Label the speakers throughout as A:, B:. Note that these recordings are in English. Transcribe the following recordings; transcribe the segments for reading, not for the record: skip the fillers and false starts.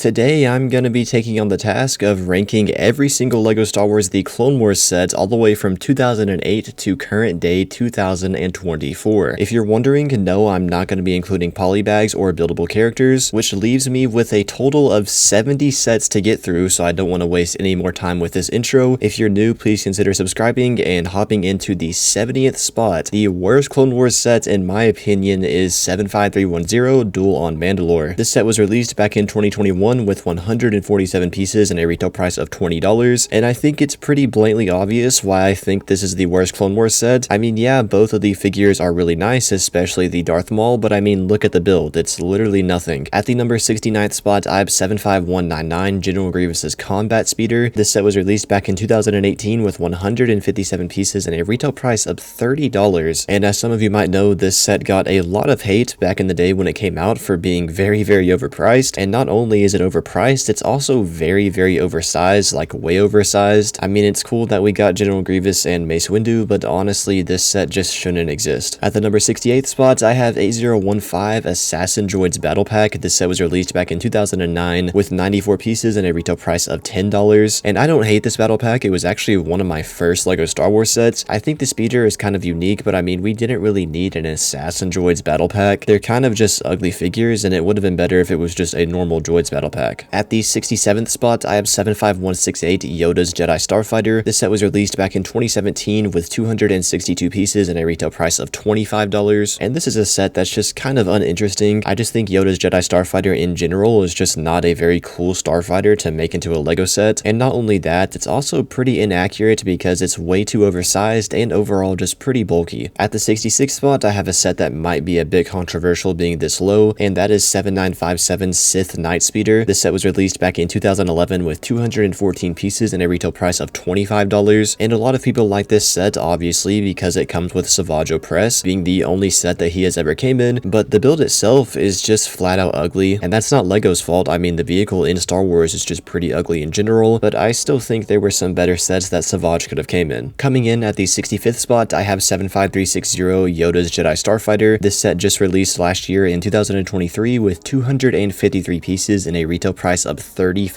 A: Today, I'm going to be taking on the task of ranking every single LEGO Star Wars The Clone Wars sets all the way from 2008 to current day 2024. If you're wondering, no, I'm not going to be including polybags or buildable characters, which leaves me with a total of 70 sets to get through, so I don't want to waste any more time with this intro. If you're new, please consider subscribing and hopping into the 70th spot. The worst Clone Wars set, in my opinion, is 75310 Duel on Mandalore. This set was released back in 2021 with 147 pieces and a retail price of $20, and I think it's pretty blatantly obvious why I think this is the worst Clone Wars set. I mean, yeah, both of the figures are really nice, especially the Darth Maul, but I mean, look at the build, it's literally nothing. At the number 69th spot, I have 75199 General Grievous's Combat Speeder. This set was released back in 2018 with 157 pieces and a retail price of $30, and as some of you might know, this set got a lot of hate back in the day when it came out for being very overpriced, and not only is it overpriced, it's also very oversized, like way oversized. I mean, it's cool that we got General Grievous and Mace Windu, but honestly, this set just shouldn't exist. At the number 68th spot, I have 8015 Assassin Droids Battle Pack. This set was released back in 2009 with 94 pieces and a retail price of $10, and I don't hate this battle pack. It was actually one of my first LEGO Star Wars sets. I think the speeder is kind of unique, but I mean, we didn't really need an Assassin Droids Battle Pack. They're kind of just ugly figures, and it would have been better if it was just a normal Droids Battle Pack. At the 67th spot, I have 75168 Yoda's Jedi Starfighter. This set was released back in 2017 with 262 pieces and a retail price of $25, and this is a set that's just kind of uninteresting. I just think Yoda's Jedi Starfighter in general is just not a very cool starfighter to make into a LEGO set, and not only that, it's also pretty inaccurate because it's way too oversized and overall just pretty bulky. At the 66th spot, I have a set that might be a bit controversial being this low, and that is 7957 Sith Night Speeder. This set was released back in 2011 with 214 pieces and a retail price of $25, and a lot of people like this set obviously because it comes with Savage Opress, being the only set that he has ever came in, but the build itself is just flat out ugly, and that's not LEGO's fault. I mean, the vehicle in Star Wars is just pretty ugly in general, but I still think there were some better sets that Savage could have came in. Coming in at the 65th spot, I have 75360 Yoda's Jedi Starfighter. This set just released last year in 2023 with 253 pieces and a retail price of $35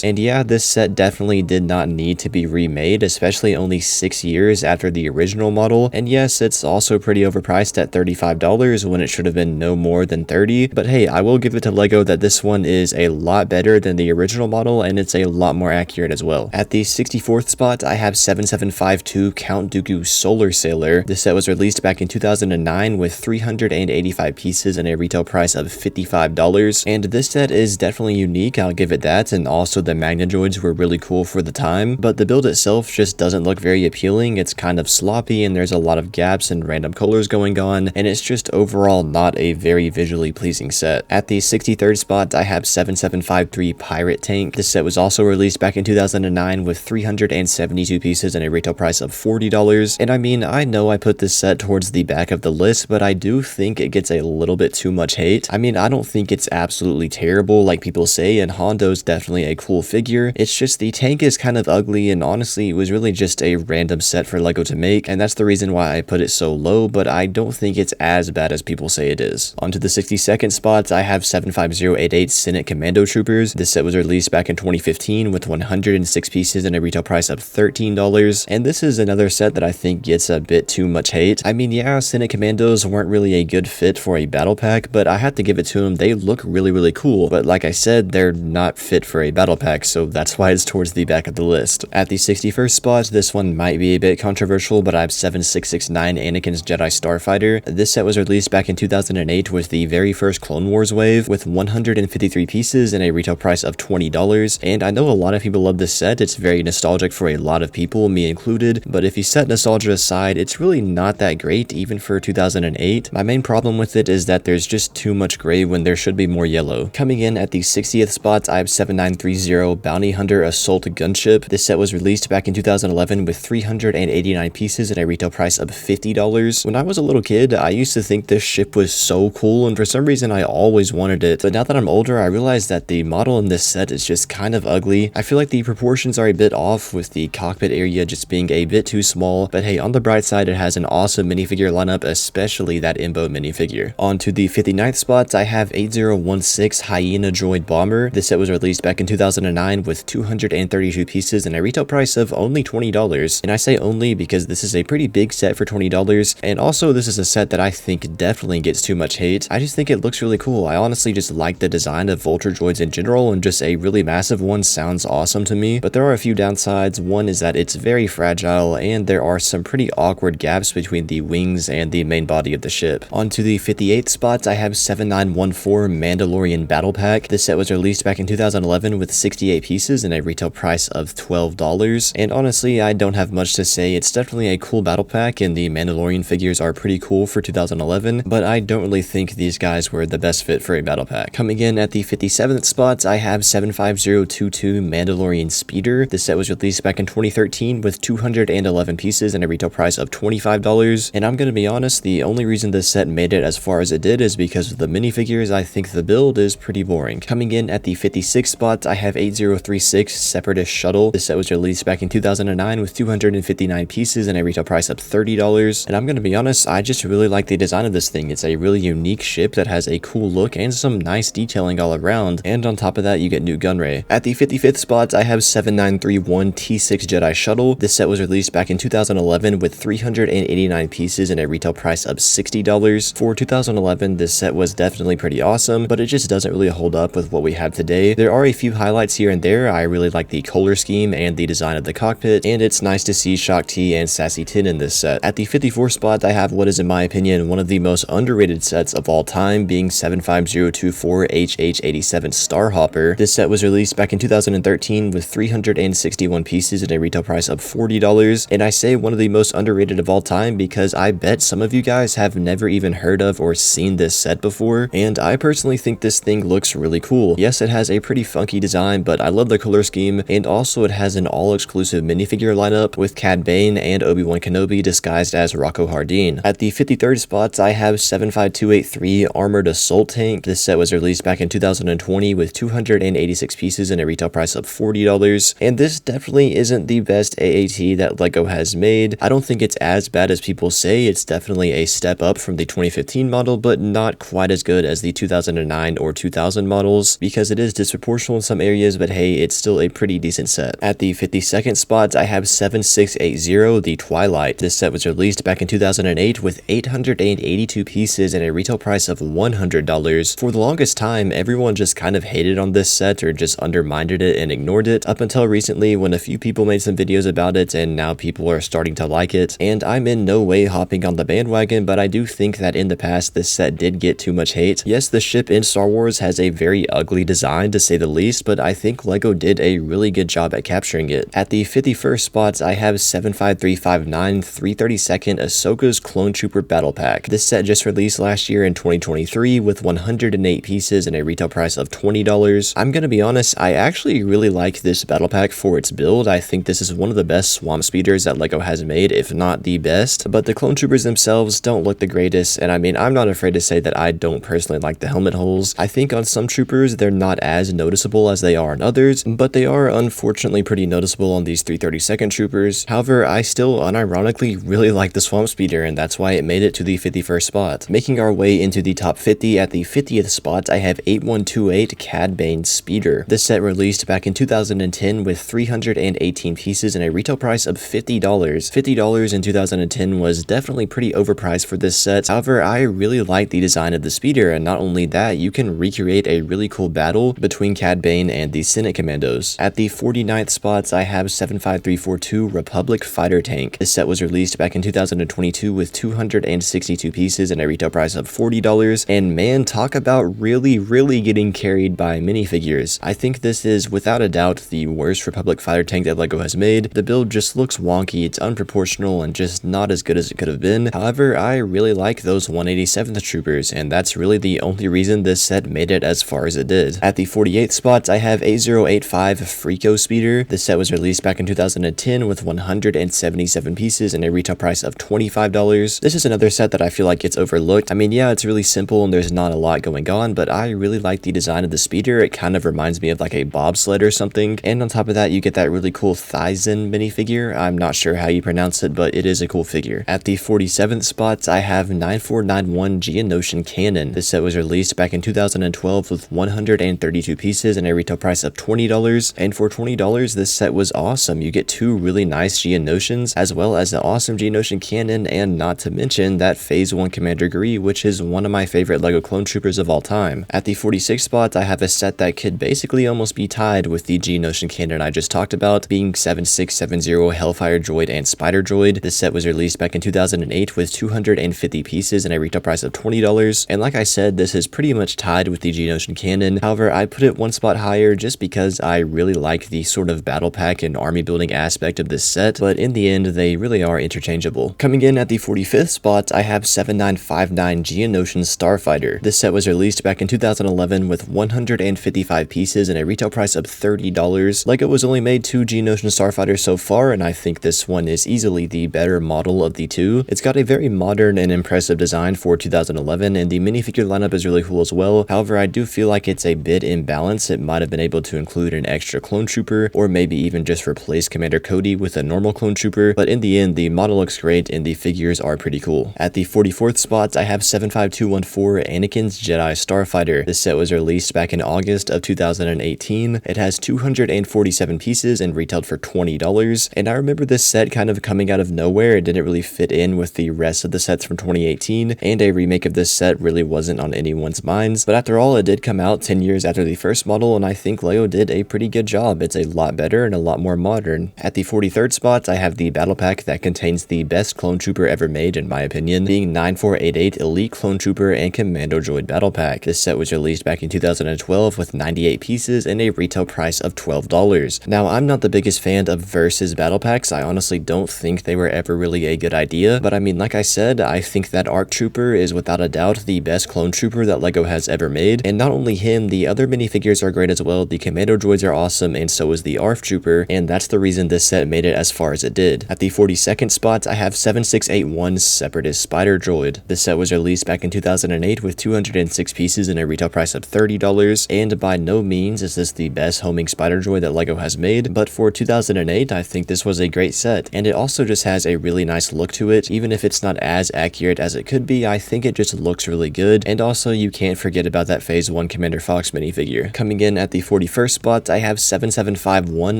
A: and yeah, this set definitely did not need to be remade, especially only 6 years after the original model, and yes, it's also pretty overpriced at $35 when it should have been no more than $30, but hey, I will give it to LEGO that this one is a lot better than the original model, and it's a lot more accurate as well. At the 64th spot, I have 7752 Count Dooku Solar Sailor. This set was released back in 2009 with 385 pieces and a retail price of $55, and this set is definitely unique, I'll give it that, and also the Magna Droids were really cool for the time, but the build itself just doesn't look very appealing. It's kind of sloppy and there's a lot of gaps and random colors going on, and it's just overall not a very visually pleasing set. At the 63rd spot, I have 7753 Pirate Tank. This set was also released back in 2009 with 372 pieces and a retail price of $40, and I mean, I know I put this set towards the back of the list, but I do think it gets a little bit too much hate. I mean, I don't think it's absolutely terrible like people say, and Hondo's definitely a cool figure. It's just the tank is kind of ugly, and honestly, it was really just a random set for LEGO to make, and that's the reason why I put it so low, but I don't think it's as bad as people say it is. Onto the 62nd spot, I have 75088 Senate Commando Troopers. This set was released back in 2015 with 106 pieces and a retail price of $13, and this is another set that I think gets a bit too much hate. I mean, yeah, Senate Commandos weren't really a good fit for a battle pack, but I have to give it to them. They look really cool, but like I said, they're not fit for a battle pack, so that's why it's towards the back of the list. At the 61st spot, this one might be a bit controversial, but I have 7669 Anakin's Jedi Starfighter. This set was released back in 2008 with the very first Clone Wars wave with 153 pieces and a retail price of $20, and I know a lot of people love this set. It's very nostalgic for a lot of people, me included, but if you set nostalgia aside, it's really not that great even for 2008. My main problem with it is that there's just too much gray when there should be more yellow. Coming in at the 60th spot, I have 7930 Bounty Hunter Assault Gunship. This set was released back in 2011 with 389 pieces at a retail price of $50. When I was a little kid, I used to think this ship was so cool, and for some reason I always wanted it, but now that I'm older, I realize that the model in this set is just kind of ugly. I feel like the proportions are a bit off, with the cockpit area just being a bit too small, but hey, on the bright side, it has an awesome minifigure lineup, especially that Imbo minifigure. On to the 59th spot, I have 8016 Hyena Droid Bomber. This set was released back in 2009 with 232 pieces and a retail price of only $20. And I say only because this is a pretty big set for $20, and also this is a set that I think definitely gets too much hate. I just think it looks really cool. I honestly just like the design of Vulture droids in general, and just a really massive one sounds awesome to me, but there are a few downsides. One is that it's very fragile, and there are some pretty awkward gaps between the wings and the main body of the ship. On to the 58th spot, I have 7914 Mandalorian Battle Pack. This set was released back in 2011 with 68 pieces and a retail price of $12, and honestly, I don't have much to say. It's definitely a cool battle pack, and the Mandalorian figures are pretty cool for 2011, but I don't really think these guys were the best fit for a battle pack. Coming in at the 57th spot, I have 75022 Mandalorian Speeder. This set was released back in 2013 with 211 pieces and a retail price of $25, and I'm gonna be honest, the only reason this set made it as far as it did is because of the minifigures. I think the build is pretty boring. Coming in at the 56th spot, I have 8036 Separatist Shuttle. This set was released back in 2009 with 259 pieces and a retail price of $30, and I'm gonna be honest, I just really like the design of this thing. It's a really unique ship that has a cool look and some nice detailing all around, and on top of that, you get Nute Gunray. At the 55th spot, I have 7931 T6 Jedi Shuttle. This set was released back in 2011 with 389 pieces and a retail price of $60. For 2011, this set was definitely pretty awesome, but it just doesn't really hold up with what we have today. There are a few highlights here and there. I really like the color scheme and the design of the cockpit, and it's nice to see Shaak Ti and Sassy Tin in this set. At the 54th spot, I have what is, in my opinion, one of the most underrated sets of all time, being 75024 HH87 Starhopper. This set was released back in 2013 with 361 pieces at a retail price of $40, and I say one of the most underrated of all time because I bet some of you guys have never even heard of or seen this set before, and I personally think this thing looks really cool. Yes, it has a pretty funky design, but I love the color scheme, and also it has an all-exclusive minifigure lineup with Cad Bane and Obi-Wan Kenobi disguised as Rocco Hardeen. At the 53rd spot, I have 75283 Armored Assault Tank. This set was released back in 2020 with 286 pieces and a retail price of $40, and this definitely isn't the best AAT that LEGO has made. I don't think it's as bad as people say. It's definitely a step up from the 2015 model, but not quite as good as the 2009 or 2000 models because it is disproportional in some areas, but hey, it's still a pretty decent set. At the 52nd spot, I have 7680 The Twilight. This set was released back in 2008 with 882 pieces and a retail price of $100. For the longest time, everyone just kind of hated on this set or just undermined it and ignored it up until recently when a few people made some videos about it, and now people are starting to like it, and I'm in no way hopping on the bandwagon, but I do think that in the past this set did get too much hate. Yes, the ship in Star Wars has a very ugly design to say the least, but I think LEGO did a really good job at capturing it. At the 51st spot, I have 75359 332nd Ahsoka's Clone Trooper Battle Pack. This set just released last year in 2023 with 108 pieces and a retail price of $20. I'm gonna be honest, I actually really like this battle pack for its build. I think this is one of the best swamp speeders that LEGO has made, if not the best, but the clone troopers themselves don't look the greatest, and I mean, I'm not afraid to say that I don't personally like the helmet holes. I think on some troopers, they're not as noticeable as they are on others, but they are unfortunately pretty noticeable on these 332nd troopers. However, I still unironically really like the swamp speeder, and that's why it made it to the 51st spot. Making our way into the top 50, at the 50th spot, I have 8128 Cad Bane Speeder. This set released back in 2010 with 318 pieces and a retail price of $50. $50 in 2010 was definitely pretty overpriced for this set. However, I really like the design of the speeder, and not only that, you can recreate a really cool battle between Cad Bane and the Senate Commandos. At the 49th spots, I have 75342 Republic Fighter Tank. This set was released back in 2022 with 262 pieces and a retail price of $40, and man, talk about really getting carried by minifigures. I think this is without a doubt the worst Republic Fighter Tank that LEGO has made. The build just looks wonky, it's unproportional, and just not as good as it could have been. However, I really like those 187th troopers, and that's really the only reason this set made it as far as it did. At the 48th spot, I have 8085 Freako Speeder. This set was released back in 2010 with 177 pieces and a retail price of $25. This is another set that I feel like gets overlooked. I mean, yeah, it's really simple and there's not a lot going on, but I really like the design of the speeder. It kind of reminds me of like a bobsled or something, and on top of that, you get that really cool Thyssen minifigure. I'm not sure how you pronounce it, but it is a cool figure. At the 47th spot, I have 9491 Geonosian Cannon. This set was released back in 2012 2012 with 132 pieces and a retail price of $20. And for $20, this set was awesome. You get two really nice Geonosians, as well as the awesome Geonosian cannon, and not to mention that Phase 1 Commander Gree, which is one of my favorite LEGO Clone Troopers of all time. At the 46th spot, I have a set that could basically almost be tied with the Geonosian cannon I just talked about, being 7670 Hellfire Droid and Spider Droid. This set was released back in 2008 with 250 pieces and a retail price of $20. And like I said, this is pretty much tied with the Geonosian cannon. However, I put it one spot higher just because I really like the sort of battle pack and army building aspect of this set, but in the end, they really are interchangeable. Coming in at the 45th spot, I have 7959 Geonosian Starfighter. This set was released back in 2011 with 155 pieces and a retail price of $30. LEGO has only made two Geonosian Starfighters so far, and I think this one is easily the better model of the two. It's got a very modern and impressive design for 2011, and the minifigure lineup is really cool as well. However, I do feel like it's a bit imbalanced. It might have been able to include an extra clone trooper, or maybe even just replace Commander Cody with a normal clone trooper, but in the end, the model looks great and the figures are pretty cool. At the 44th spot, I have 75214 Anakin's Jedi Starfighter. This set was released back in August of 2018. It has 247 pieces and retailed for $20, and I remember this set kind of coming out of nowhere. It didn't really fit in with the rest of the sets from 2018, and a remake of this set really wasn't on anyone's minds, but after all, it did come out 10 years after the first model, and I think LEGO did a pretty good job. It's a lot better and a lot more modern. At the 43rd spot, I have the battle pack that contains the best clone trooper ever made, in my opinion, being 9488 Elite Clone Trooper and Commando Droid Battle Pack. This set was released back in 2012 with 98 pieces and a retail price of $12. Now, I'm not the biggest fan of Versus battle packs. I honestly don't think they were ever really a good idea, but I mean, like I said, I think that ARC Trooper is without a doubt the best clone trooper that LEGO has ever made, and not only him, the other minifigures are great as well. The Commando Droids are awesome, and so is the ARF Trooper, and that's the reason this set made it as far as it did. At the 42nd spot, I have 7681 Separatist Spider Droid. This set was released back in 2008 with 206 pieces and a retail price of $30, and by no means is this the best homing Spider Droid that LEGO has made, but for 2008, I think this was a great set, and it also just has a really nice look to it. Even if it's not as accurate as it could be, I think it just looks really good, and also you can't forget about that Phase 1 Commander Fox minifigure. Coming in at the 41st spot, I have 7751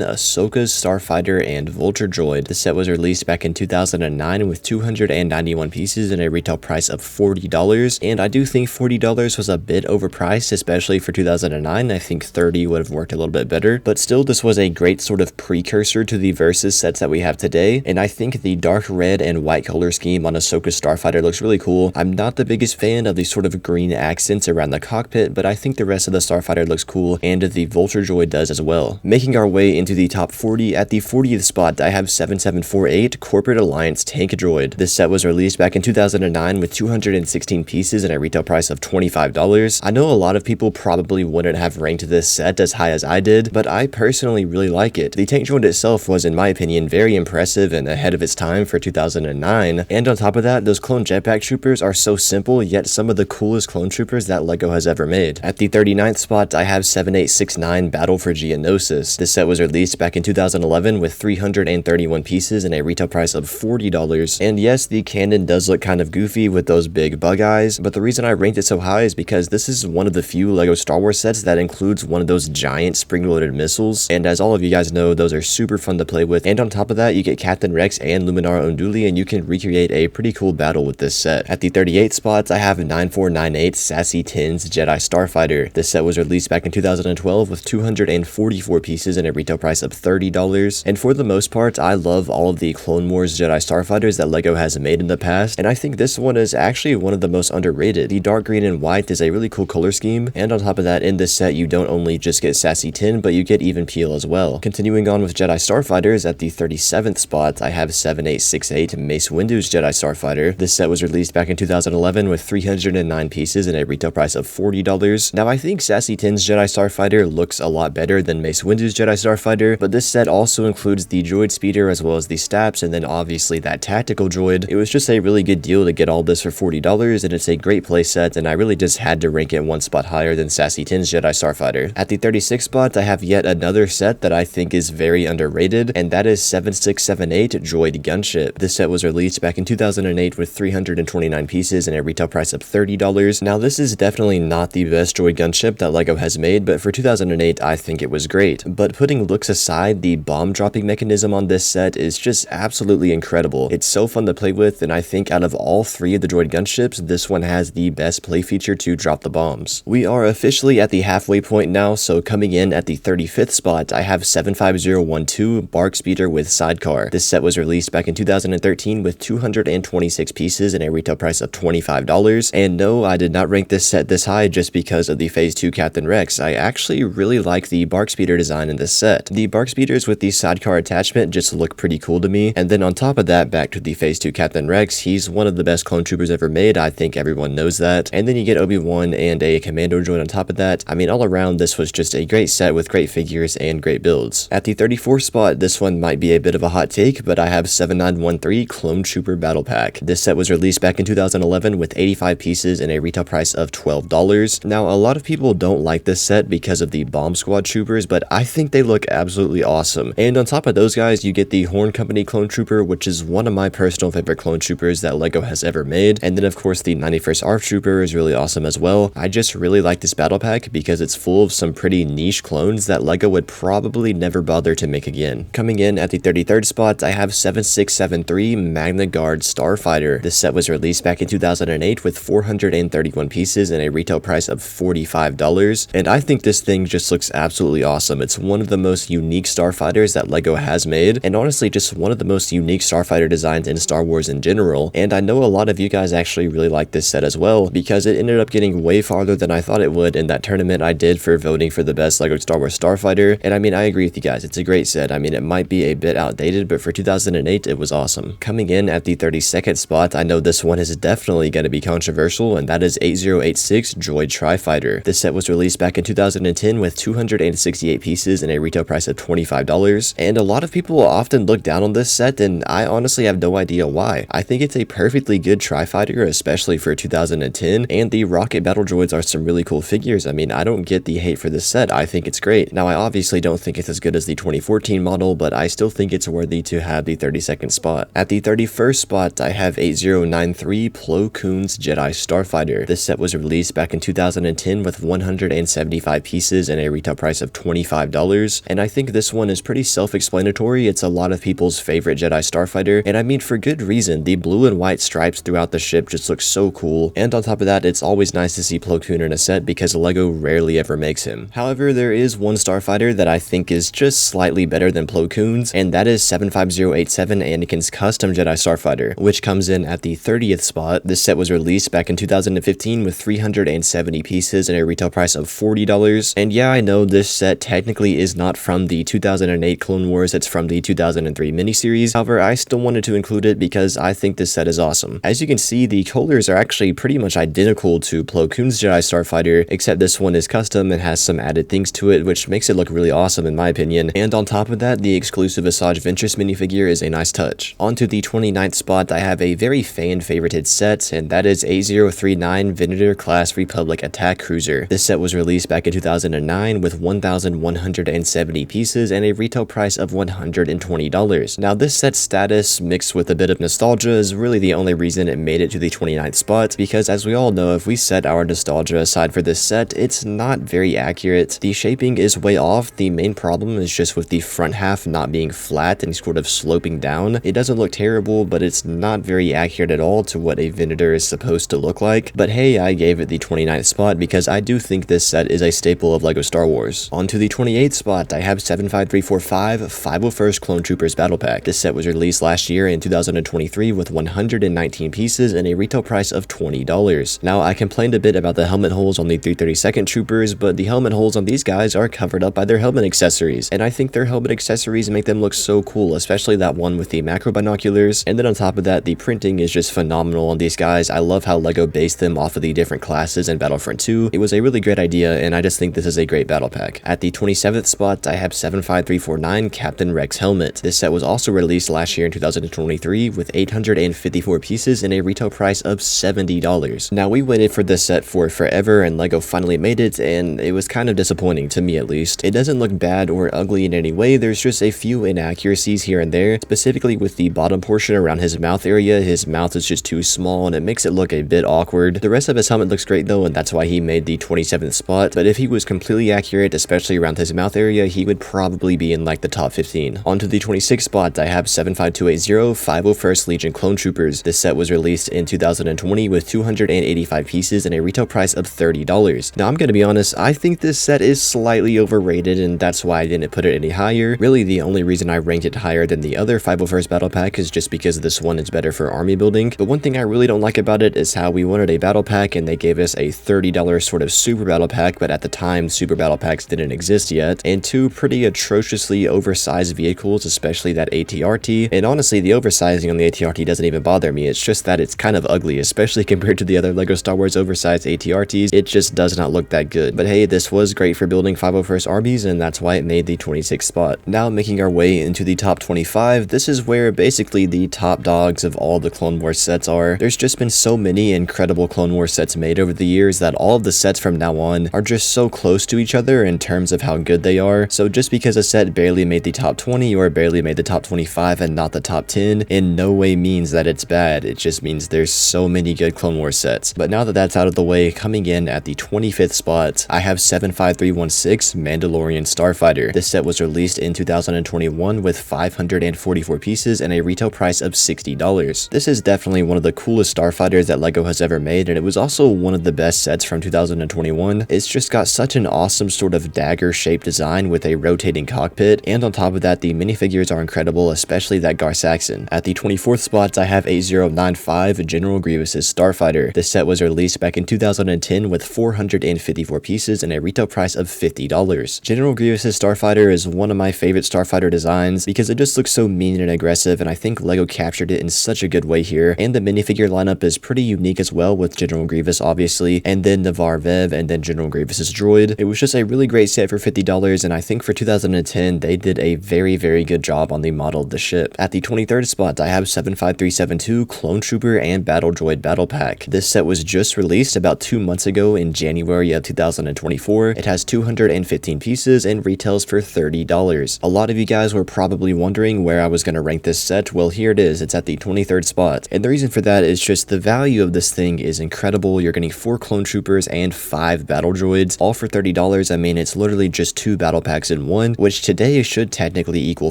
A: Ahsoka's Starfighter and Vulture Droid. The set was released back in 2009 with 291 pieces and a retail price of $40, and I do think $40 was a bit overpriced, especially for 2009. I think $30 would have worked a little bit better, but still, this was a great sort of precursor to the Versus sets that we have today, and I think the dark red and white color scheme on Ahsoka's Starfighter looks really cool. I'm not the biggest fan of the sort of green accents around the cockpit, but I think the rest of the Starfighter looks cool, and the Vulture Droid does as well. Making our way into the top 40, at the 40th spot, I have 7748 Corporate Alliance Tank Droid. This set was released back in 2009 with 216 pieces and a retail price of $25. I know a lot of people probably wouldn't have ranked this set as high as I did, but I personally really like it. The tank droid itself was, in my opinion, very impressive and ahead of its time for 2009, and on top of that, those clone jetpack troopers are so simple, yet some of the coolest clone troopers that LEGO has ever made. At the 39th spot, I have 7869 Battle for Geonosis. This set was released back in 2011 with 331 pieces and a retail price of $40, and yes, the cannon does look kind of goofy with those big bug eyes, but the reason I ranked it so high is because this is one of the few LEGO Star Wars sets that includes one of those giant spring-loaded missiles, and as all of you guys know, those are super fun to play with, and on top of that, you get Captain Rex and Luminara Unduli, and you can recreate a pretty cool battle with this set. At the 38th spot, I have 9498 Sassy Tins Jedi Starfighter. This set was released back in 2012 with 244 pieces and a retail price of $30, and for the most part, I love all of the Clone Wars Jedi Starfighters that LEGO has made in the past, and I think this one is actually one of the most underrated. The dark green and white is a really cool color scheme, and on top of that, in this set, you don't only just get Sassy Tin, but you get Even Peel as well. Continuing on with Jedi Starfighters, at the 37th spot, I have 7868 Mace Windu's Jedi Starfighter. This set was released back in 2011 with 309 pieces and a retail price of $40. Now, I think Sassy Tin's Jedi Starfighter looks a lot better than Mace Windu's Jedi Starfighter, but this set also includes the droid speeder as well as the Staps, and then obviously that tactical droid. It was just a really good deal to get all this for $40, and it's a great playset, and I really just had to rank it one spot higher than Sassy Tin's Jedi Starfighter. At the 36th spot, I have yet another set that I think is very underrated, and that is 7678 Droid Gunship. This set was released back in 2008 with 329 pieces and a retail price of $30. Now, this is definitely not the best droid gunship that LEGO has made, but for 2008, I think it was great. But putting looks aside, the bomb dropping mechanism on this set is just absolutely incredible. It's so fun to play with, and I think out of all three of the droid gunships, this one has the best play feature to drop the bombs. We are officially at the halfway point now, so coming in at the 35th spot, I have 75012 BARC Speeder with Sidecar. This set was released back in 2013 with 226 pieces and a retail price of $25. And no, I did not rank this set this high just because of the Phase 2 Captain Rex. I actually really like the BARC Speeder design in this set. The BARC Speeders with the sidecar attachment just look pretty cool to me. And then on top of that, back to the Phase 2 Captain Rex, he's one of the best clone troopers ever made. I think everyone knows that. And then you get Obi-Wan and a Commando droid on top of that. I mean, all around, this was just a great set with great figures and great builds. At the 34th spot, this one might be a bit of a hot take, but I have 7913 Clone Trooper Battle Pack. This set was released back in 2011 with 85 pieces and a retail price of $12. Now, a lot of people don't like this set because of the Bomb Squad troopers, but I think they look absolutely awesome. And on top of those guys, you get the Horn Company Clone Trooper, which is one of my personal favorite clone troopers that LEGO has ever made. And then of course the 91st ARF Trooper is really awesome as well. I just really like this battle pack because it's full of some pretty niche clones that LEGO would probably never bother to make again. Coming in at the 33rd spot, I have 7673 Magna Guard Starfighter. This set was released back in 2008 with 431 pieces and a retail price of $45. And I think this thing just looks absolutely awesome. It's one of the most unique starfighters that LEGO has made, and honestly just one of the most unique starfighter designs in Star Wars in general. And I know a lot of you guys actually really like this set as well, because it ended up getting way farther than I thought it would in that tournament I did for voting for the best LEGO Star Wars Starfighter. And I mean, I agree with you guys, it's a great set. I mean, it might be a bit outdated, but for 2008, it was awesome. Coming in at the 32nd spot, I know this one is definitely going to be controversial, and that is 8086 Droid Tri-Fighter. This set was released back in 2010 with 268 pieces and a retail price of $25. And a lot of people often look down on this set, and I honestly have no idea why. I think it's a perfectly good Tri-Fighter, especially for 2010, and the rocket battle droids are some really cool figures. I mean, I don't get the hate for this set. I think it's great. Now, I obviously don't think it's as good as the 2014 model, but I still think it's worthy to have the 32nd spot. At the 31st spot, I have 8093 Plo Koon's Jedi Starfighter. This set was released back in 2010 with 175 pieces and a retail price of $25. And I think this one is pretty self-explanatory. It's a lot of people's favorite Jedi Starfighter, and I mean for good reason. The blue and white stripes throughout the ship just look so cool, and on top of that, it's always nice to see Plo Koon in a set because LEGO rarely ever makes him. However, there is one Starfighter that I think is just slightly better than Plo Koon's, and that is 75087 Anakin's Custom Jedi Starfighter, which comes in at the 30th spot. This set was released back in 2015 with 370 pieces and a retail price of $40. And yeah, I know this set technically is not from the 2008 Clone Wars, it's from the 2003 miniseries. However, I still wanted to include it because I think this set is awesome. As you can see, the colors are actually pretty much identical to Plo Koon's Jedi Starfighter, except this one is custom and has some added things to it, which makes it look really awesome in my opinion. And on top of that, the exclusive Asajj Ventress minifigure is a nice touch. On to the 29th spot, I have a very fan-favorited set, and that is 8039 Venator Class Republic Attack Cruiser. This set was released back in 2009 with 1,170 pieces and a retail price of $120. Now, this set's status, mixed with a bit of nostalgia, is really the only reason it made it to the 29th spot, because as we all know, if we set our nostalgia aside for this set, it's not very accurate. The shaping is way off. The main problem is just with the front half not being flat and sort of sloping down. It doesn't look terrible, but it's not very accurate at all to what a Venator is supposed to look like. But hey, I gave it the 29th spot because I do think this set is a staple of LEGO Star Wars. On to the 28th spot, I have 75345 501st Clone Troopers Battle Pack. This set was released last year in 2023 with 119 pieces and a retail price of $20. Now, I complained a bit about the helmet holes on the 332nd Troopers, but the helmet holes on these guys are covered up by their helmet accessories, and I think their helmet accessories make them look so cool, especially that one with the macro binoculars. And then on top of that, the printing is just phenomenal on these guys. I love how LEGO based them off of the different classes in Battlefront 2. It was a really great idea, and I just think this is a great battle pack. At the 27th spot, I have 75349 Captain Rex Helmet. This set was also released last year in 2023 with 854 pieces and a retail price of $70. Now, we waited for this set for forever, and LEGO finally made it, and it was kind of disappointing, to me at least. It doesn't look bad or ugly in any way. There's just a few inaccuracies here and there, specifically with the bottom portion around his mouth area. His mouth is just too small, and it makes it look a bit awkward. The rest of his helmet looks great though, and that's that's why he made the 27th spot, but if he was completely accurate, especially around his mouth area, he would probably be in like the top 15. On to the 26th spot, I have 75280 501st Legion Clone Troopers. This set was released in 2020 with 285 pieces and a retail price of $30. Now I'm gonna be honest, I think this set is slightly overrated, and that's why I didn't put it any higher. Really, the only reason I ranked it higher than the other 501st Battle Pack is just because this one is better for army building. But one thing I really don't like about it is how we wanted a battle pack and they gave us a $30 sort of super battle pack, but at the time super battle packs didn't exist yet, and two pretty atrociously oversized vehicles, especially that ATRT. And honestly, the oversizing on the ATRT doesn't even bother me, it's just that it's kind of ugly, especially compared to the other LEGO Star Wars oversized ATRTs. It just does not look that good. But hey, this was great for building 501st armies, and that's why it made the 26th spot. Now making our way into the top 25, this is where basically the top dogs of all the Clone Wars sets are. There's just been so many incredible Clone Wars sets made over the years that all of the sets from now on are just so close to each other in terms of how good they are. So just because a set barely made the top 20 or barely made the top 25 and not the top 10 in no way means that it's bad. It just means there's so many good Clone Wars sets. But now that that's out of the way, coming in at the 25th spot, I have 75316 Mandalorian Starfighter. This set was released in 2021 with 544 pieces and a retail price of $60. This is definitely one of the coolest starfighters that LEGO has ever made, and it was also one of the best sets from 2021. It's just got such an awesome sort of dagger shaped design with a rotating cockpit, and on top of that, the minifigures are incredible, especially that Gar Saxon. At the 24th spot, I have 8095 General Grievous' Starfighter. This set was released back in 2010 with 454 pieces and a retail price of $50. General Grievous' Starfighter is one of my favorite Starfighter designs because it just looks so mean and aggressive, and I think LEGO captured it in such a good way here. And the minifigure lineup is pretty unique as well, with General Grievous obviously, and then Navar Vev, and then General Grievous' droid. It was just a really great set for $50, and I think for 2010 they did a very good job on the model of the ship. At the 23rd spot, I have 75372 Clone Trooper and Battle Droid Battle Pack. This set was just released about 2 months ago in January of 2024. It has 215 pieces and retails for $30. A lot of you guys were probably wondering where I was going to rank this set. Well, here it is. It's at the 23rd spot. And the reason for that is just the value of this thing is incredible. You're getting 4 Clone Troopers and 5 Battle Droids, all for $30. I mean, it's literally just 2 battle packs in one, which today should technically equal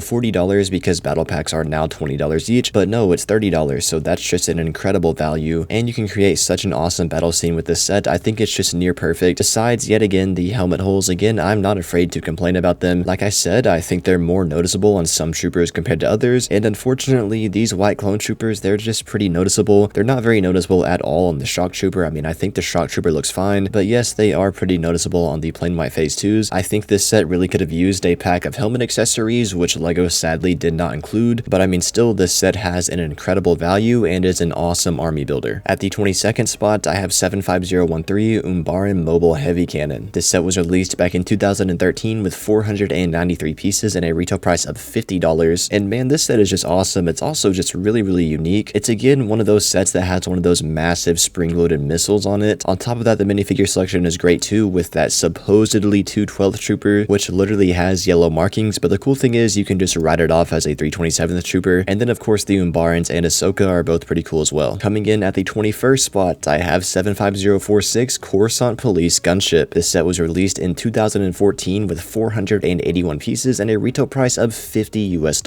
A: $40 because battle packs are now $20 each, but no, it's $30, so that's just an incredible value, and you can create such an awesome battle scene with this set. I think it's just near perfect. Besides, yet again, the helmet holes, again, I'm not afraid to complain about them. Like I said, I think they're more noticeable on some troopers compared to others, and unfortunately, these white Clone Troopers, they're just pretty noticeable. They're not very noticeable at all on the Shock Trooper. I mean, I think the Shock Trooper looks fine, but yes, they are pretty noticeable on the plain white Phase 2s. I think this set really could have used a pack of helmet accessories, which LEGO sadly did not include, but I mean, still, this set has an incredible value and is an awesome army builder. At the 22nd spot, I have 75013 Umbaran Mobile Heavy Cannon. This set was released back in 2013 with 493 pieces and a retail price of $50, and man, this set is just awesome. It's also just really unique. It's again one of those sets that has one of those massive spring-loaded missiles on it. On top of that, the minifigure selection is great too, with that supposedly 212th Trooper, which literally has yellow markings, but the cool thing is you can just write it off as a 327th Trooper, and then of course the Umbarans and Ahsoka are both pretty cool as well. Coming in at the 21st spot, I have 75046 Coruscant Police Gunship. This set was released in 2014 with 481 pieces and a retail price of $50 US.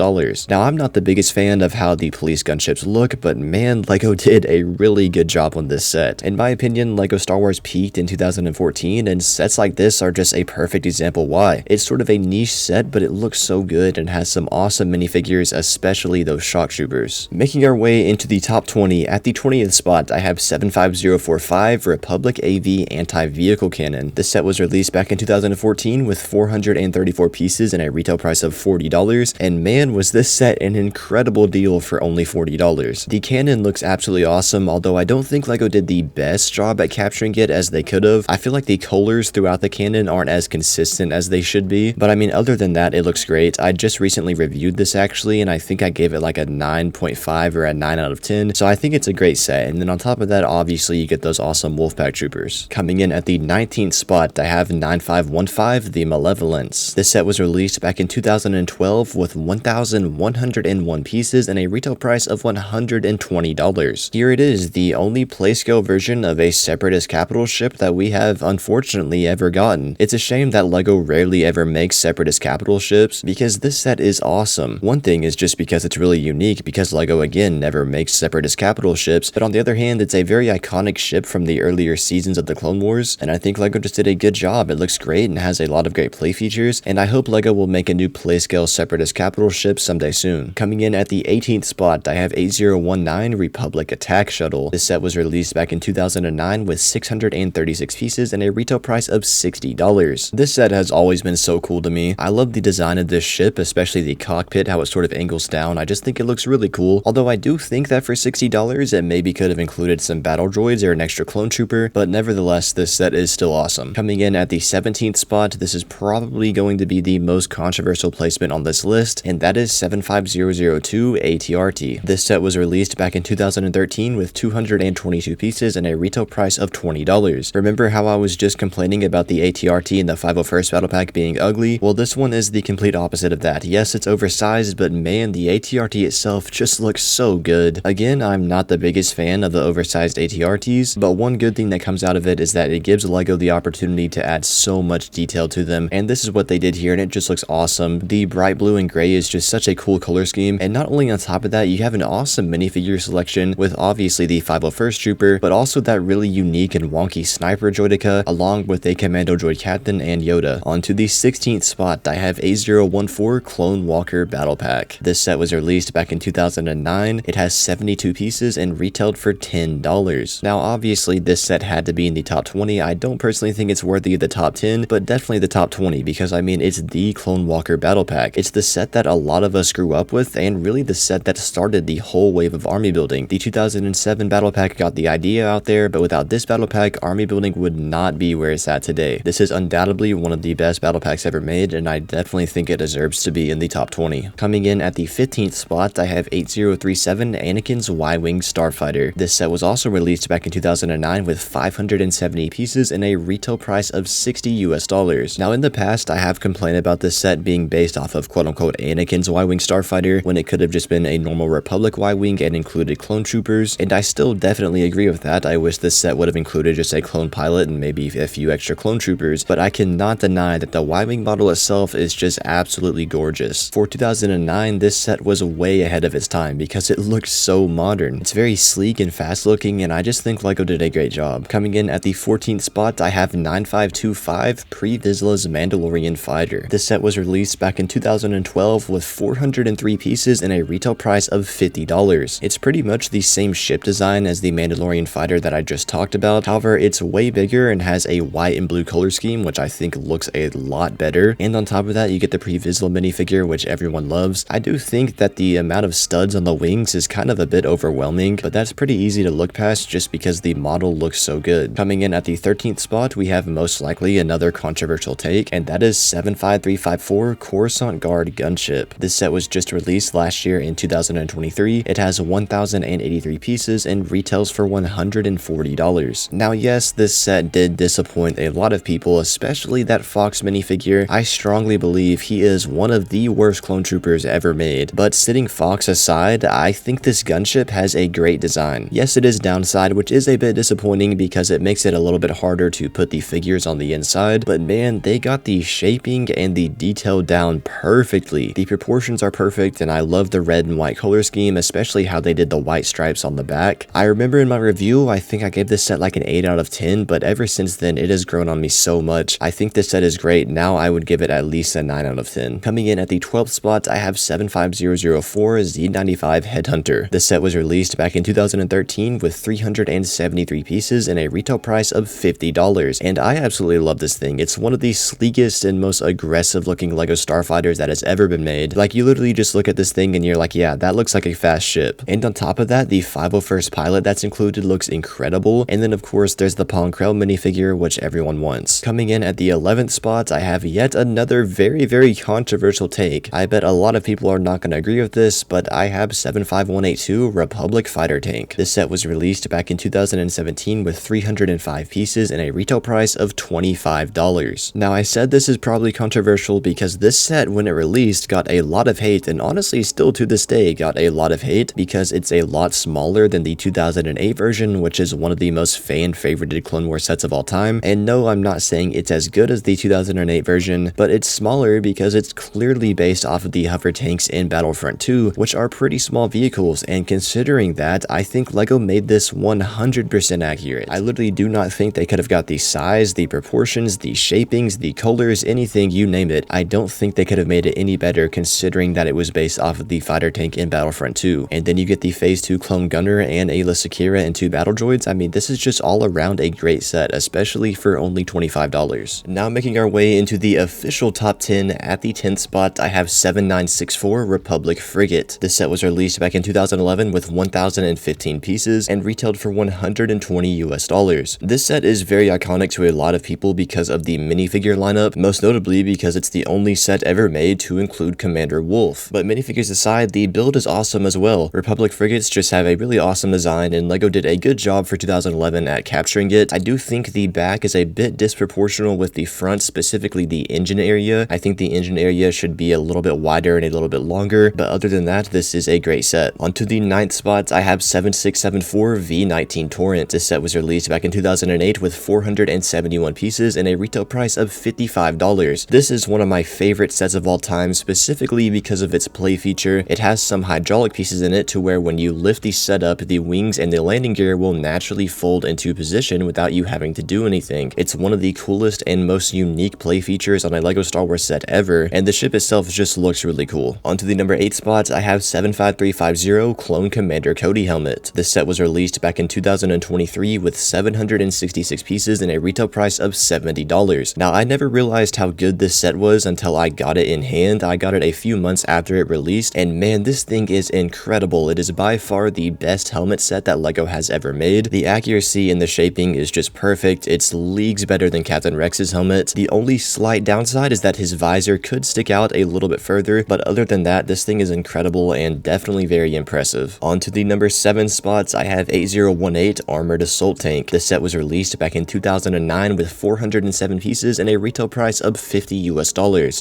A: Now, I'm not the biggest fan of how the police gunships look, but man, LEGO did a really good job on this set. In my opinion, LEGO Star Wars peaked in 2014, and sets like this are just a perfect example why. It's sort of a niche set, but it looks so good and has some awesome minifigures, especially those Shock Troopers. Making our way into the top 20, at the 20th spot, I have 75045 Republic AV Anti-Vehicle Cannon. This set was released back in 2014 with 434 pieces and a retail price of $40, and man, was this set an incredible deal for only $40. The cannon looks absolutely awesome, although I don't think LEGO did the best job at capturing it as they could have. I feel like the colors throughout the cannon aren't as consistent as they should be, but I mean, other than that, it looks great. I just recently reviewed this actually, and I think I gave it like a 9.5 or a 9 out of 10, so I think it's a great set. And then on top of that, obviously you get those awesome Wolfpack Troopers. Coming in at the 19th spot, I have 9515 The Malevolence. This set was released back in 2012 with 1,101 pieces and a retail price of $120. Here it is, the only play scale version of a Separatist capital ship that we have unfortunately ever gotten. It's a shame that LEGO rarely ever makes Separatist capital ships, because this set is awesome. One thing is just because it's really unique, because LEGO again never makes Separatist capital ships, but on the other hand, it's a very iconic ship from the earlier seasons of the Clone Wars, and I think LEGO just did a good job. It looks great and has a lot of great play features, and I hope LEGO will make a new playscale Separatist capital ship someday soon. Coming in at the 18th spot, I have 8019 Republic Attack Shuttle. This set was released back in 2009 with 636 pieces and a retail price of $60. This set has always been so cool to me. I love the design of this ship, especially the cockpit, how it sort of angles down. I just think it looks really cool, although I do think that for $60 it maybe could have included some battle droids or an extra clone trooper, but nevertheless this set is still awesome. Coming in at the 17th spot, this is probably going to be the most controversial placement on this list, and that is 75002 ATRT. This set was released back in 2013 with 222 pieces and a retail price of $20. Remember how I was just complaining about the ATRT and the 501st Battle Pack being ugly? Well, this one is the complete opposite of that. Yes, it's oversized, but man, the ATRT itself just looks so good. Again, I'm not the biggest fan of the oversized ATRTs, but one good thing that comes out of it is that it gives LEGO the opportunity to add so much detail to them, and this is what they did here, and it just looks awesome. The bright blue and gray is just such a cool color scheme, and not only on top of that, you have an awesome minifigure selection with obviously the 501st Trooper, but also that really unique and wonky Sniper Droideka, along with a Commando Droid Captain and Yoda. On to the 16th spot, I have A014 Clone Walker Battle Pack. This set was released back in 2009. It has 72 pieces and retailed for $10. Now obviously this set had to be in the top 20. I don't personally think it's worthy of the top 10, but definitely the top 20, because I mean it's the Clone Walker Battle Pack. It's the set that a lot of us grew up with, and really the set that started the whole wave of army building. The 2007 Battle Pack got the idea out there, but without this Battle Pack, army building would not be where it's at today. This is undoubtedly one of the best Battle Packs ever made, and I definitely think it deserves to be in the top 20. Coming in at the 15th spot, I have 8037 Anakin's Y-Wing Starfighter. This set was also released back in 2009 with 570 pieces and a retail price of $60 US. Now in the past, I have complained about this set being based off of quote-unquote Anakin's Y-Wing Starfighter, when it could have just been a normal Republic Y-Wing and included clone troopers, and I still definitely agree with that. I wish this set would have included just a clone pilot and maybe a few extra clone troopers, but I cannot deny that the Y-Wing model itself is just absolutely gorgeous. For 2009, this set was way ahead of its time because it looks so modern. It's very sleek and fast looking, and I just think LEGO did a great job. Coming in at the 14th spot, I have 9525 Pre Vizsla's Mandalorian Fighter. This set was released back in 2012 with 403 pieces and a retail price of $50. It's pretty much the same ship design as the Mandalorian Fighter that I just talked about. However, it's way bigger and has a white and blue color scheme, which I think looks a lot better. And on top of that, you get the Pre Vizsla minifigure, which everyone loves. I do think that the amount of studs on the wings is kind of a bit overwhelming, but that's pretty easy to look past just because the model looks so good. Coming in at the 13th spot, we have most likely another controversial take, and that is 75354 Coruscant Guard Gunship. This set was just released last year in 2023. It has 1083 pieces and retails for $140. Now yes, this set did disappoint a lot of people, especially that Fox minifigure. I strongly believe he is one of the worst clone troopers ever made, but sitting Fox aside, I think this gunship has a great design. Yes, it is downside, which is a bit disappointing because it makes it a little bit harder to put the figures on the inside, but man, they got the shaping and the detail down perfectly. The proportions are perfect, and I love the red and white color scheme, especially how they did the white stripes on the back. I remember in my review, I think I gave this set like an 8 out of 10, but ever since then, it has grown on me so much. I think this set is great. Now I would give it at least a 9 out of 10. Coming in at the 12th spot, I have 75004 Z95 Headhunter. This set was released back in 2013 with 373 pieces and a retail price of $50, and I absolutely love this thing. It's one of the sleekest and most aggressive looking LEGO Starfighters that has ever been made. Like, you literally just look at this thing and you're like, yeah, that looks like a fast ship. And on top of that, the 501st pilot that's included looks incredible, and then of course there's the Pong Krell minifigure, which everyone wants. Coming in at the 11th spot, I have yet another very controversial take. I bet a lot of people are not going to agree with this, but I have 75182 Republic Fighter Tank. This set was released back in 2017 with 305 pieces and a retail price of $25. Now I said this is probably controversial because this set, when it released, got a lot of hate, and honestly still to this day got a lot of hate because it's a lot smaller than the 2008 version, which is one of the most fan and favorited Clone Wars sets of all time, and no, I'm not saying it's as good as the 2008 version, but it's smaller because it's clearly based off of the hover tanks in Battlefront 2, which are pretty small vehicles, and considering that, I think LEGO made this 100% accurate. I literally do not think they could have got the size, the proportions, the shapings, the colors, anything, you name it. I don't think they could have made it any better considering that it was based off of the fighter tank in Battlefront 2. And then you get the Phase 2 Clone Gunner and Ayla Secura and 2 battle droids. I mean, this is just all around a great set, especially for only $25. Now making our way into the official top 10, at the 10th spot, I have 7964 Republic Frigate. This set was released back in 2011 with 1,015 pieces and retailed for $120 US. This set is very iconic to a lot of people because of the minifigure lineup, most notably because it's the only set ever made to include Commander Wolffe. But minifigures aside, the build is awesome as well. Republic Frigates just have a really awesome design, and LEGO did a good job for 2011 at capturing it. I do think the back is a bit disproportional with the front, specifically the engine area. I think the engine area should be a little bit wider and a little bit longer, but other than that, this is a great set. Onto the 9th spot, I have 7674 V19 Torrent. This set was released back in 2008 with 471 pieces and a retail price of $55. This is one of my favorite sets of all time, specifically because of its play feature. It has some hydraulic pieces in it to where when you lift the set up, the wings and the landing gear will naturally fold into position without you having to do anything. It's one of the coolest and most unique play features on a LEGO Star Wars set ever, and the ship itself just looks really cool. Onto the number 8 spot, I have 75350 Clone Commander Cody Helmet. This set was released back in 2023 with 766 pieces and a retail price of $70. Now, I never realized how good this set was until I got it in hand. I got it a few months after it released, and man, this thing is incredible. It is by far the best helmet set that LEGO has ever made. The accuracy and the shaping is just perfect. It's leagues better than Captain Rex's helmet. The only slight downside is that his visor could stick out a little bit further, but other than that, this thing is incredible and definitely very impressive. On to the number 7 spots, I have 8018 Armored Assault Tank. This set was released back in 2009 with 407 pieces and a retail price of $50 US.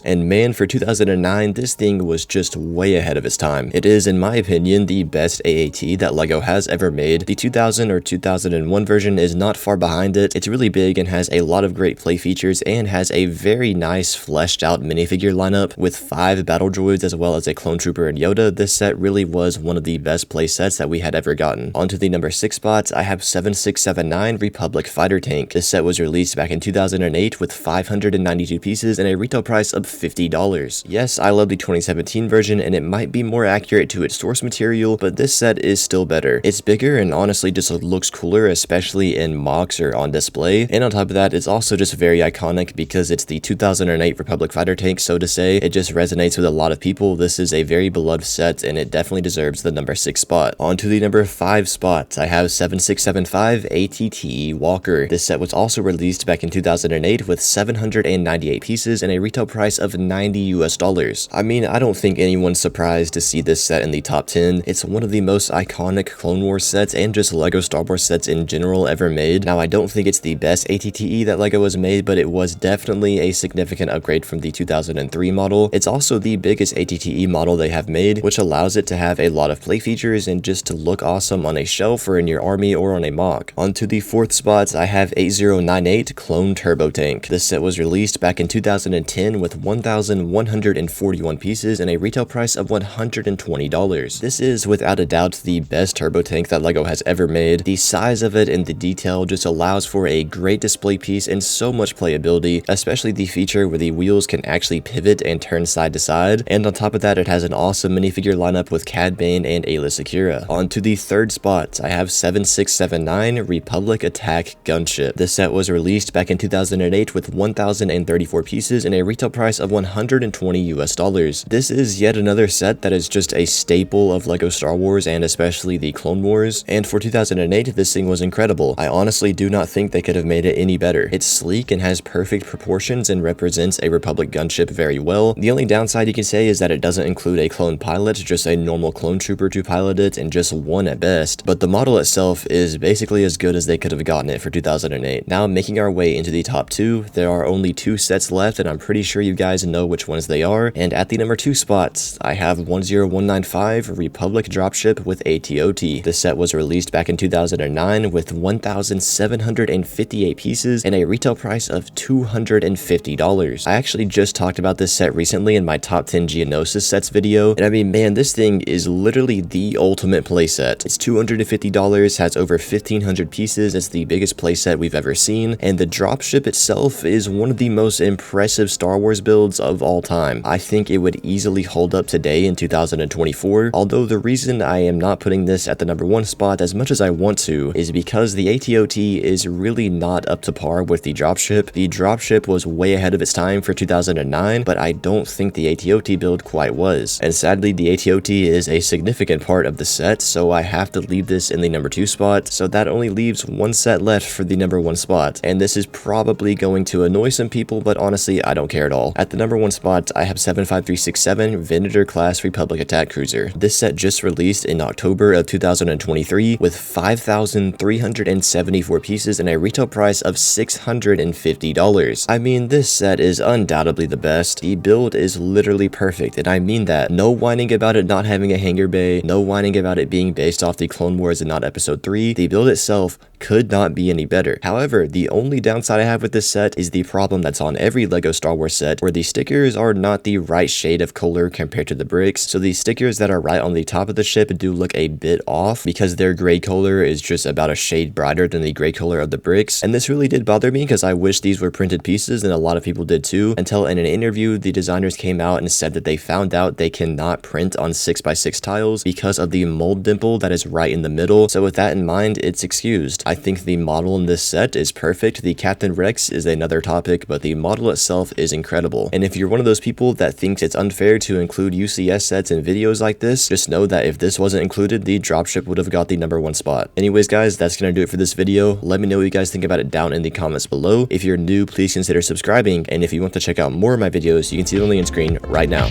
A: And man, for 2009, this thing was just way ahead of its time. It is, in my opinion, the best AAT that LEGO has ever made. The 2000 or 2001 version is not far behind it. It's really big and has a lot of great play features and has a very nice fleshed out minifigure lineup with 5 battle droids as well as a clone trooper and Yoda. This set really was one of the best play sets that we had ever gotten. Onto the number 6 spots, I have 7679 Republic Fighter Tank. This set was released back in 2008 with 592 pieces and a retail price of $50. Yes, I love the 2017 version and it might be more accurate to its source material, but this set is still better. It's bigger and honestly just looks cooler, especially in mocks or on display. And on top of that, it's also just very iconic because it's the 2008 Republic Fighter Tank, so to say. It just resonates with a lot of people. This is a very beloved set and it definitely deserves the number 6 spot. On to the number 5 spot, I have 7675 ATTE Walker. This set was also released back in 2008 with 798 pieces and a retail price of $90 US. I mean, I don't think anyone's surprised to see this set in the top 10. It's one of the most iconic Clone Wars sets and just LEGO Star Wars sets in general ever made. Now, I don't think it's the best ATTE that LEGO has made, but it was definitely a significant upgrade from the 2003 model. It's also the biggest ATTE model they have made, which allows it to have a lot of play features and just to look awesome on a shelf or in your army or on a mock. On to the 4th spot, I have 8098 Clone Turbo Tank. This set was released back in 2010 with 1,141 pieces and a retail price of $120. This is without a doubt the best turbo tank that LEGO has ever made. The size of it and the detail just allows for a great display piece and so much playability, especially the feature where the wheels can actually pivot and turn side to side. And on top of that, it has an awesome minifigure lineup with Cad Bane and Ayla Secura. On to the 3rd spot, I have 7679 Republic Attack Gunship. This set was released back in 2008 with 1,034 pieces and a retail price of $120 US. This is yet another set that is just a staple of LEGO Star Wars and especially the Clone Wars, and for 2008 this thing was incredible. I honestly do not think they could have made it any better. It's sleek and has perfect proportions and represents a Republic gunship very well. The only downside you can say is that it doesn't include a clone pilot, just a normal clone trooper to pilot it and just one at best, but the model itself is basically as good as they could have gotten it for 2008. Now making our way into the top 2, there are only 2 sets left and I'm pretty sure you guys know which ones they are, and at the number 2 spots, I have 10195 Republic Dropship with ATOT. This set was released back in 2009 with 1,758 pieces and a retail price of $250. I actually just talked about this set recently in my top 10 Geonosis sets video, and I mean, man, this thing is literally the ultimate playset. It's $250, has over 1,500 pieces, it's the biggest playset we've ever seen, and the dropship itself is one of the most impressive Star Wars builds of all time. I think it would easily hold up today in 2024, although the reason I am not putting this at the number 1 spot as much as I want to is because the ATOT is really not up to par with the dropship. The dropship was way ahead of its time for 2009, but I don't think the ATOT build quite was. And sadly, the ATOT is a significant part of the set, so I have to leave this in the number 2 spot, so that only leaves one set left for the number 1 spot. And this is probably going to annoy some people, but honestly, I don't care at all. At the number 1 spot, I have 75367 Venator Class Republic Attack Cruiser. This set just released in October of 2023 with 5,374 pieces and a retail price of $650. I mean, this set is undoubtedly the best. The build is literally perfect, and I mean that. No whining about it not having a hangar bay, no whining about it being based off the Clone Wars and not Episode 3. The build itself could not be any better. However, the only downside I have with this set is the problem that's on every LEGO Star Wars set, where the stickers are not the right shade of color compared to the bricks. So the stickers that are right on the top of the ship do look a bit off because their gray color is just about a shade brighter than the gray color of the bricks. And this really did bother me because I wish these were printed pieces, and a lot of people did too, until in an interview the designers came out and said that they found out they cannot print on 6x6 tiles because of the mold dimple that is right in the middle. So with that in mind, it's excused. I think the model in this set is perfect. The Captain Rex is another topic, but the model itself is incredible. And if you're one of those people that thinks it's unfair to include UCS sets in videos like this, just know that if this wasn't included, the dropship would have got the number 1 spot. Anyways guys, that's gonna do it for this video. Let me know what you guys think about it down in the comments below. If you're new, please consider subscribing, and if you want to check out more of my videos, you can see them on the screen right now.